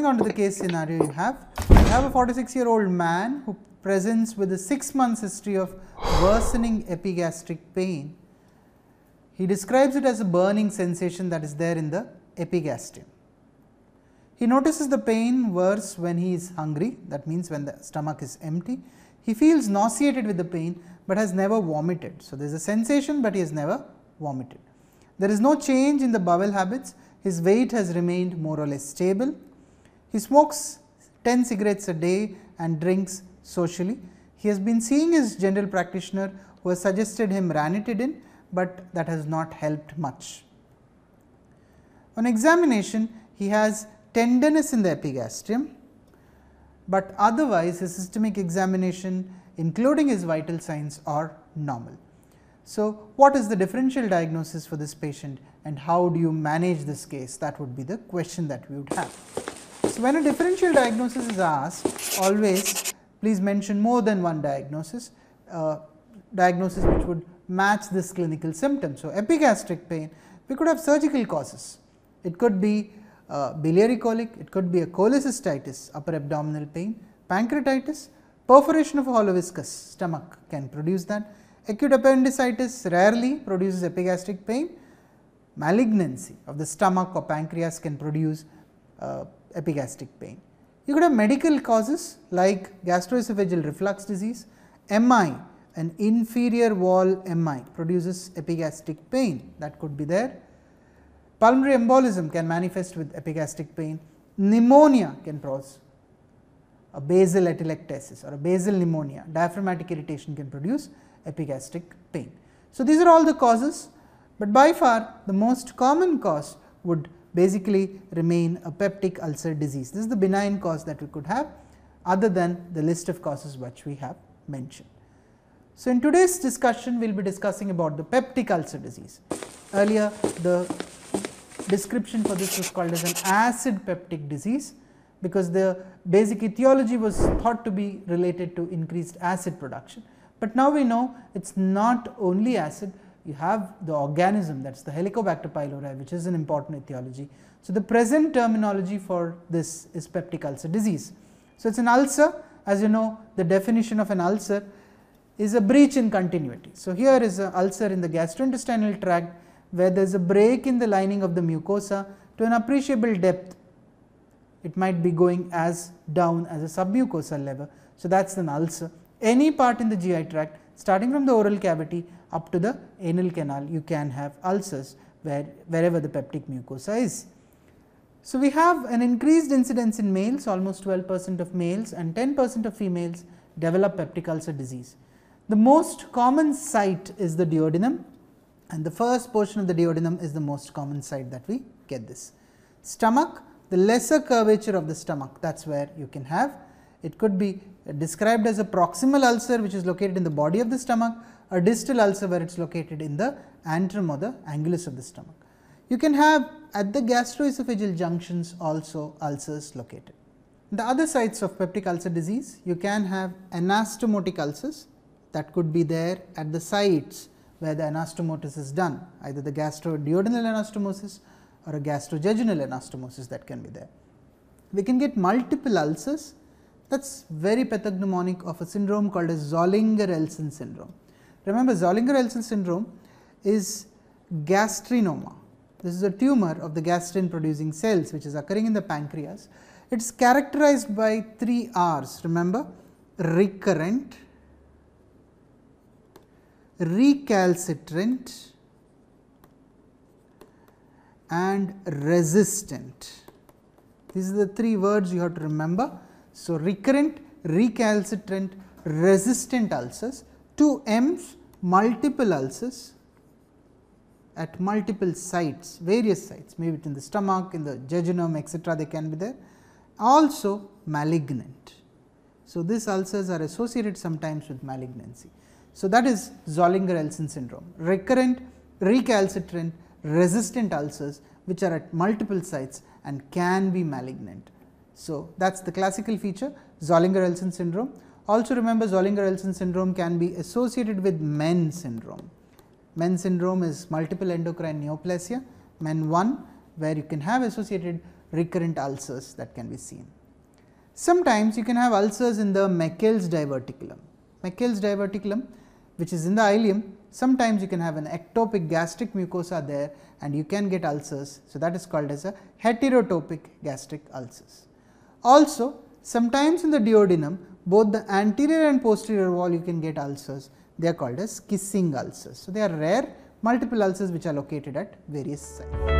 coming on to the case scenario, you have a 46-year-old man who presents with a 6 months history of worsening epigastric pain. He describes it as a burning sensation that is there in the epigastrium. He notices the pain worse when he is hungry, that means when the stomach is empty. He feels nauseated with the pain, but has never vomited. So, there is a sensation, but he has never vomited. There is no change in the bowel habits. His weight has remained more or less stable. He smokes 10 cigarettes a day and drinks socially. He has been seeing his general practitioner who has suggested him ranitidine, but that has not helped much. On examination, he has tenderness in the epigastrium, but otherwise his systemic examination including his vital signs are normal. So, what is the differential diagnosis for this patient and how do you manage this case? That would be the question that we would have. So, when a differential diagnosis is asked, always please mention more than one diagnosis, diagnosis which would match this clinical symptom. So, epigastric pain, we could have surgical causes. It could be biliary colic, it could be a cholecystitis, upper abdominal pain, pancreatitis, perforation of a hollow viscous stomach can produce that. Acute appendicitis rarely produces epigastric pain. Malignancy of the stomach or pancreas can produce epigastric pain. You could have medical causes like gastroesophageal reflux disease, MI, an inferior wall MI produces epigastric pain, that could be there. Pulmonary embolism can manifest with epigastric pain. Pneumonia can cause a basal atelectasis or a basal pneumonia. Diaphragmatic irritation can produce epigastric pain. So, these are all the causes, but by far the most common cause would basically remain a peptic ulcer disease. This is the benign cause that we could have other than the list of causes which we have mentioned. So, in today's discussion we will be discussing about the peptic ulcer disease. Earlier the description for this was called as an acid peptic disease, because the basic etiology was thought to be related to increased acid production. But now we know it is not only acid, you have the organism, that is the Helicobacter pylori, which is an important etiology. So, the present terminology for this is peptic ulcer disease. So, it is an ulcer, as you know the definition of an ulcer is a breach in continuity. So, here is an ulcer in the gastrointestinal tract where there is a break in the lining of the mucosa to an appreciable depth. It might be going as down as a submucosal level. So, that is an ulcer. Any part in the GI tract starting from the oral cavity up to the anal canal, you can have ulcers wherever the peptic mucosa is. So, we have an increased incidence in males, almost 12% of males and 10% of females develop peptic ulcer disease. The most common site is the duodenum, and the first portion of the duodenum is the most common site that we get this. Stomach, the lesser curvature of the stomach, that is where you can have. It could be described as a proximal ulcer which is located in the body of the stomach, a distal ulcer where it is located in the antrum or the angulus of the stomach. You can have at the gastroesophageal junctions also ulcers located. The other sites of peptic ulcer disease, you can have anastomotic ulcers that could be there at the sites where the anastomosis is done, either the gastroduodenal anastomosis or a gastrojejunal anastomosis that can be there. We can get multiple ulcers, that is very pathognomonic of a syndrome called as Zollinger-Ellison syndrome. Remember, Zollinger-Ellison syndrome is gastrinoma. This is a tumor of the gastrin producing cells which is occurring in the pancreas. It is characterized by 3 R's, remember, recurrent, recalcitrant and resistant. These are the 3 words you have to remember. So, recurrent, recalcitrant, resistant ulcers, 2 M's, multiple ulcers at multiple sites, various sites, maybe in the stomach, in the jejunum, etc. they can be there, also malignant. So, these ulcers are associated sometimes with malignancy. So, that is Zollinger-Ellison syndrome, recurrent, recalcitrant, resistant ulcers which are at multiple sites and can be malignant. So, that is the classical feature, Zollinger-Ellison syndrome. Also remember, Zollinger-Ellison syndrome can be associated with MEN syndrome. MEN syndrome is multiple endocrine neoplasia, MEN 1, where you can have associated recurrent ulcers that can be seen. Sometimes you can have ulcers in the Meckel's diverticulum. Meckel's diverticulum, which is in the ileum, sometimes you can have an ectopic gastric mucosa there and you can get ulcers. So, that is called as a heterotopic gastric ulcers. Also, sometimes in the duodenum, both the anterior and posterior wall you can get ulcers, they are called as kissing ulcers. So, they are rare multiple ulcers which are located at various sites.